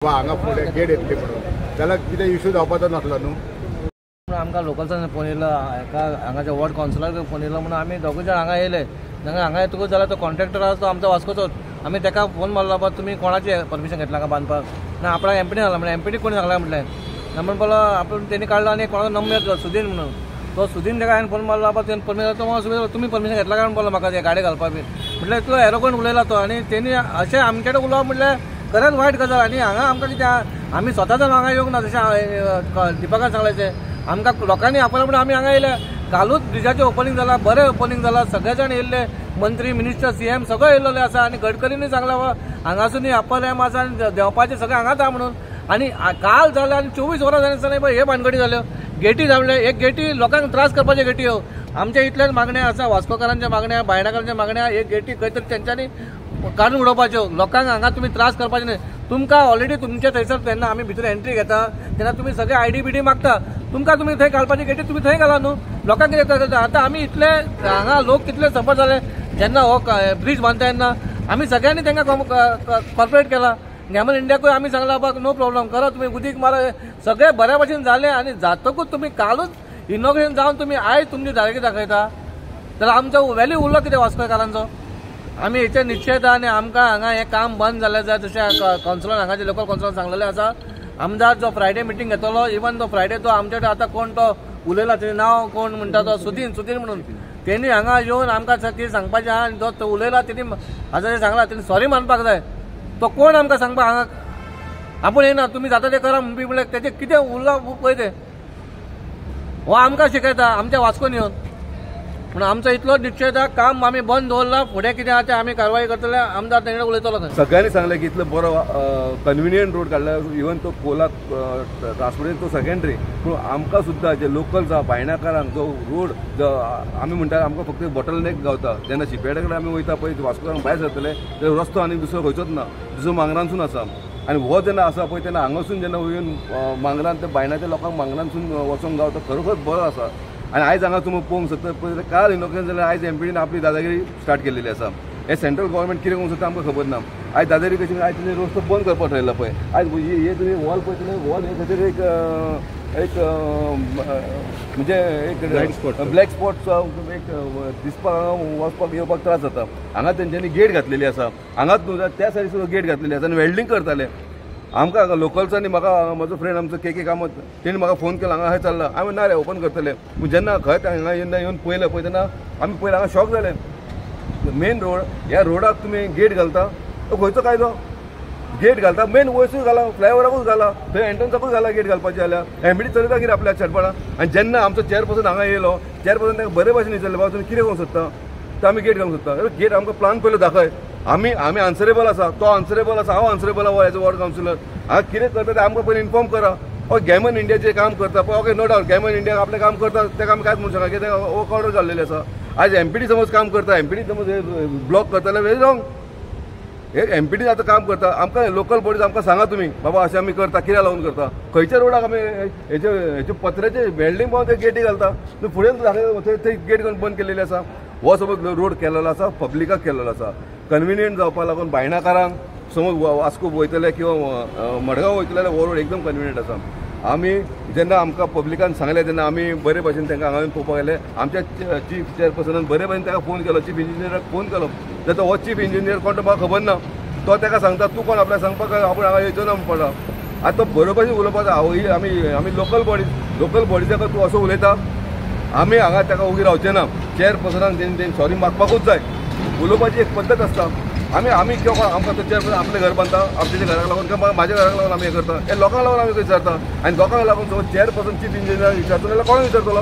हांगा फुडें गेट येतली म्हणून जाल्यार कितें इश्यू जावपाचो नासलो न्हू। आमकां लोकल्सान फोन येयलो, एका हांगाच्या वॉर्ड कावन्सिलराक फोन येयलो म्हणून आमी दोगूय जाण हांगा येयले। हांगा येतकूच जाल्यार तो कॉन्ट्रॅक्टर आसा तो आमचो वास्कोचोच। आमी ताका फोन मारलो बाबा तुमी कोणाची परमिशन घेतला काय बांदपाक ना आपणाक एमपीडी सांगला म्हणजे एमपीडी कोणी सांगला म्हटलें म्हणून बोलो आपण तेणी काडलो आनी कोणाचो नंबर येतलो सुदीन म्हणून तो सुदीन ताका हांवें फोन मारलो बाबा तेणी परमिशन तो तुमी परमिशन घेतला काय बोलो म्हाका ते गाडी घालपाक बी म्हटल्यार इतलो एरोगंट उलयला तो आनी तेणी अशें आमचे कडेन उलोवप म्हटल्यार खरेंच वायट गजाल। आनी हांगा आमकां कितें आमी स्वताच हांगा येवंक ना जशें दिपकान सांगलें तें आमकां लोकांनी आपयला म्हणून आमी हांगा येयले। कालूच ब्रिजाचें ओपनिंग जालां, बरें ओपनिंग जालां, सगळे जाण येयल्ले, मंत्री मिनिस्टर सीएम सगळे येयल्ले आसा आनी गडकरींनी सांगलां हांगासून अप्पर डॅम आसा आनी देंवपाचें सगळें हांगाच आहा म्हणून। आनी काल जालें आनी 24 वरां जालें आसतना हे भानगडी जाल्यो, गेटी जावले, एक गेटी लोकांक त्रास करपाच्यो गेटी ह्यो आमच्या इतल्याच मागण्या आसा, वास्कोकारांच्या मागण्या, भायणाकारांच्या मागण्या, एक गेटी खंय तरी तेंच्यांनी काडून उडोवपाच्यो, लोकांक हांगा तुमी त्रास करपाचे न्हय। तुमकां ऑलरेडी तुमच्या थंयसर तेन्ना आमी भितर एंट्री घेता तेन्ना तुमी सगळे आयडी बिडी मागता, तुमकां तुमी थंय घालपाची गेटी तुमी थंय घाला न्हू, लोकांक कितें करता। आतां आमी इतले हांगा लोक कितले सफर जाले जेन्ना हो ब्रीज बांदता तेन्ना आमी सगळ्यांनी तांकां कॉर्पोरेट केला, गॅमन इंडियाकूय आमी सांगला बाबा नो प्रॉब्लेम करा तुमी उदीक मारा, सगळे बऱ्या भशेन जाले। आनी जातकूच तुमी कालूच इनॉग्रेशन जावन तुमी आयज तुमची जायगी दाखयता जाल्यार आमचो व्हॅल्यू उरलो कितें वास्कोकारांचो। आमी हेचे निश्चय आनी आमकां हांगा हें काम बंद जालें जाय जशें कावन्सिलर हांगाचे लोकल कावन्सिलर सांगलेलें आसा। आमदार जो फ्रायडे मिटींग घेतलो, इवन तो फ्रायडे तो आमचे कडेन आतां कोण तो उलयला तेजें नांव कोण म्हणटा तो सुदीन म्हणून तेणी हांगा येवन आमकां कितें सांगपाचें आहा आनी तो उलयला तेणी हाजो सांगला तेणी सॉरी मानपाक जाय। तो कोण आमकां सांगपाक हांगा आपूण येना तुमी जाता तें करा म्हणपी म्हळ्यार तेजें कितें उरलां पळय तें हो आमकां शिकयता आमच्या वास्कोन येवन म्हणून आमचो इतलो निश्चय काम आमी बंद दवरला। फुडें कितें आहा तें आमी कारवाई करतले, आमदार तेंकडे उलयतलो थंय। सगळ्यांनी सांगलें की इतलो बरो कन्विनियंट रोड काडला, इवन तो कोलाक ट्रान्सपोर्टेशन तो सेकंडरी, पूण आमकां सुद्दां जे लोकल्स आहा भायणाकारांक जो रोड आमी म्हणटा आमकां फक्त बॉटलनेक गावता जेन्ना शिपेडे कडेन आमी वयता पळय वास्कोकारांक भायर सरतले तर रस्तो आनी दुसरो खंयचोच ना, दुसरो मांगरांसून आसा। आनी हो जेन्ना आसा पळय तेन्ना हांगासून जेन्ना येवन मांगरान ते भायणाच्या लोकांक मांगरांसून वचोंक गावता खरोखर बरो आसा। आनी आयज हांगा तुमी पळोवंक शकता पळय काल इनॉग्रेशन जाल्यार आयज एमपीडीन आपली दादागिरी स्टार्ट केलेली आसा। हे सेंट्रल गव्हर्मेंट कितें करूंक सोदता आमकां खबर ना। आयज दादागिरी कशी आयज तुमी रस्तो बंद करपाक ठरयला पळय, आयज हे तुमी वॉल पळयतले वॉल हे खंय एक म्हणजे एक ब्लॅक स्पॉट एक दिसपाक वचपाक येवपाक त्रास जाता। हांगा तेंच्यांनी गेट घातलेली आसा, हांगाच न्हू त्या सायडीक सुद्दां गेट घातलेली आसा आनी वेल्डिंग करताले। आमकां लोकल्सांनी म्हाका म्हजो फ्रेंड आमचो के कामत तेणी म्हाका फोन केलो हांगा खंय चल्ला, हांवें ना रे ओपन करतले। पूण जेन्ना खंय हांगा जेन्ना येवन पळयलें पळय तेन्ना आमी पयलें हांगा शॉक जाले। मेन रोड ह्या रोडाक तुमी गेट घालता तो खंयचो कायदो? गेट घालता मेन वयसूच घाला, फ्लायओवराकूच घाला, थंय एंट्रन्साकूच घाला गेट घालपाचें जाल्यार एमपीडी चलयता कितें आपल्याक शेटपणा। आनी जेन्ना आमचो चेअरपर्सन हांगा येयलो चेअरपर्सन ताका बरे भाशेन विचारलें बाबा तुमी कितें करूंक सोदता तर आमी गेट घालूंक सोदता। गेट आमकां प्लान पयलो दाखय, आमी आन्सरेबल आसा, तो आन्सरेबल आसा, हांव आन्सरेबल आहा एज अ वॉर्ड कावन्सिलर। हांव कितें करता तें आमकां पयलीं इन्फॉर्म करा। गॅमन इंडिया जे काम करता पळय ओके नो डावट गॅमन इंडिया आपलें काम करता तेका आमी कांयच म्हणूंक शकना कित्याक वर्क ऑर्डर घाल्लेली आसा। आयज एमपीडी समज काम करता, एमपीडी समज ब्लॉक करता जाल्यार व्हेरी रॉंग। एक एमपीडी आतां काम करता आमकां लोकल बॉडीज आमकां सांगा तुमी बाबा अशें आमी करता कित्याक लागून करता, खंयच्या रोडाक आमी हेचे पत्र्याचे वेल्डिंग पावन ते गेटी घालता फुडें दाखयता थंय गेट घालून बंद केलेली आसा। हो समज रोड केलेलो आसा पब्लिकाक केलेलो आसा, कन्विनियंट जावपा लागून भायणाकारांक समज वास्को वयतले किंवा मडगांव वयतले जाल्यार हो रोड एकदम कन्विनियंट आसा। आमी जेन्ना आमकां पब्लिकान सांगलें तेन्ना आमी बरे भशेन तांकां हांगा येवन पळोवपाक गेले। आमच्या चीफ चेअरपर्सनान बरे भशेन ताका फोन केलो, चीफ इंजिनियराक फोन केलो जाल्यार हो चीफ इंजिनियर कोण तो म्हाका खबर ना, तो ताका सांगता तूं कोण आपल्याक सांगपाक आपूण हांगा येवचो ना म्हणटा। आतां तो बरो भशेन उलोवपाक जाय। आमी लोकल बॉडीजाका तूं असो उलयता, आमी हांगा ताका उगी रावचे ना। चेअरपर्सनाक तेणी सॉरी मागपाकूच जाय, उलोवपाची एक पद्दत आसता। आमी किंवा आमकां तो चेअरपर्सन आपलें घर बांदता आमच्या घराक लागून किंवा म्हाज्या घराक लागून आमी हें करता, हे लोकांक लागून आमी विचारता। आनी लोकांक लागून समज चेअरपर्सन चीफ इंजिनियर विचारता जाल्यार कोण विचारतलो?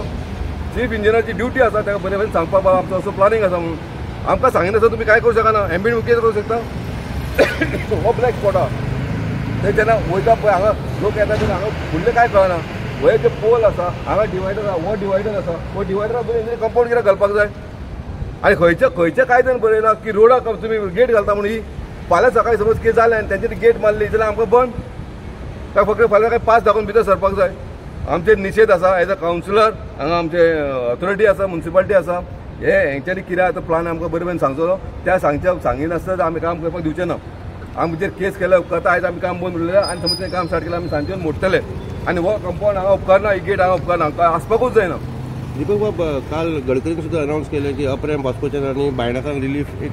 चीफ इंजिनियराची ड्युटी आसा ताका बरे भशेन सांगपाक बाबा आमचो असो प्लानिंग आसा म्हणून। आमकां सांगिनासतना तुमी कांय करूं शकना, एमपीडी कितें करूं शकता? हो ब्लॅक स्पॉट आहा थंय जेन्ना वयता पळय हांगा लोक येता तेन्ना हांगा फुडलें कांय कळना, वयर जे पोल आसा हांगा डिवायडर आहा, हो डिवायडर आसा, हो डिवायडराक बरें कंपाऊंड कित्याक घालपाक जाय? आनी खंयच्या कायद्यान बरयला की रोडाक तुमी गेट घालता म्हणून ही फाल्यां सकाळीं समज कितें जालें आनी तेंच्यांनी गेट मारली जाल्यार आमकां बंद, ताका फक्त फाल्यां काय पास दाखोवन भितर सरपाक जाय। आमचे निशेध आसा एज अ कावन्सिलर, हांगा आमचे ऑथॉरिटी आसा, म्युनिसिपालिटी आसा, हे हेंच्यांनी कितें आतां प्लान आमकां बरे भशेन सांगचो त्या सांगिनासतना आमी काम करपाक दिवचे ना। आमचेर केस केल्या उपकारता आयज आमी काम बंद उरलेलें आनी समज तें काम स्टार्ट केलें आमी सांजेन मोडटले आनी हो कंपाऊंड हांगा उपकारना ही गेट हांगा उपकारना हांगा आसपाकूच जायना. दीपक बाब, काल गडकरीन सुद्दां अनावन्स केलें की अप रॅम्प वास्कोच्यान आनी बायणाकांक रिलीफ एक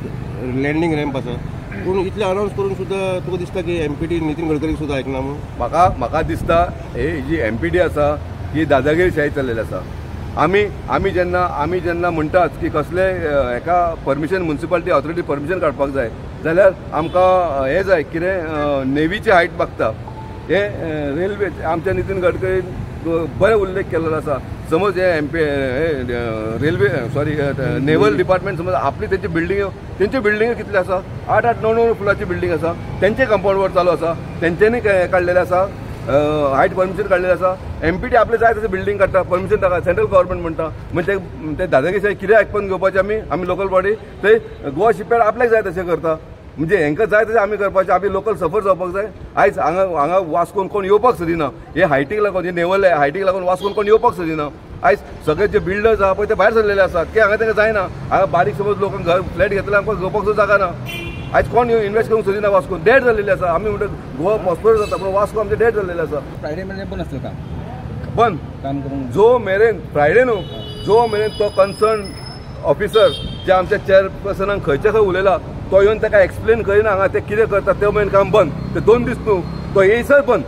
लँडींग रॅम्प आसा, पूण इतलें अनावन्स करून सुद्दां तुका दिसता की एमपीटी नितीन गडकरी सुद्दां आयकना म्हणून? म्हाका दिसता ही जी एमपीडी आसा ही दादागिरीशाही चल्लेली आसा. आमी जेन्ना म्हणटात की कसले हेका परमिशन म्युनिसिपालिटी ऑथॉरिटी परमिशन काडपाक जाय जाल्यार आमकां हे जाय कितें नेवीची हायट मागता. हे रेल्वे आमच्या नितीन गडकरीन बरे उल्लेख केलेलो आसा. समज हे रेल्वे नेवल डिपार्टमेंट समज आपली तेंची बिल्डिंग कितले आसा, 8-9 फुलाची बिल्डिंग आसा, तेंचे कंपाऊंडवर चालू आसा, तेंच्यांनी काडलेले आसा हायट परमिशन काडलेलें आसा. एमपीटी आपले जाय तशें बिल्डिंग काडटा, परमिशन ताका सेंट्रल गव्हर्मेंट म्हणटा. म्हणजे ते दादागिरीशाही कितें आयकून घेवपाचें आमी लोकल बॉडी ते गोवा शिपयार्ड आपल्याक जाय तशें करता. म्हणजे हांकां जाय तशें आमी करपाचें, आमी लोकल सफर जावपाक जाय. आयज हांगा वास्कोन कोण येवपाक सोदिना. हे हायटीक लागून, हे नेवल हायटीक लागून वास्कोन कोण येवपाक सोदिना. आयज सगळे जे बिल्डर्स आहा पळय ते भायर सरलेले आसात की हांगा तांकां जायना. हांगा बारीक समज लोकांक घर फ्लॅट घेतले आमकां घेवपाक सुद्दां जागा ना. आयज कोण इन्वेस्ट करूंक सोदिना. वास्को डेड जाल्लेले आसा. आमी म्हणटा गोवा प्रॉस्पर जाता पूण वास्को आमचे डेड जाल्लेले आसा. फ्रायडे म्हणजे बंद आसलें बंद काम करून जो मेरेन फ्रायडे न्हू, जो मेरेन तो कन्सर्न ऑफिसर जे आमच्या चेअरपर्सनाक खंयचे खंय उलयला तो येवन ताका एक्सप्लेन करिना हांगा ते कितें करता ते मेरेन काम बंद. ते 2 दीस न्हू, तो येयसर बंद.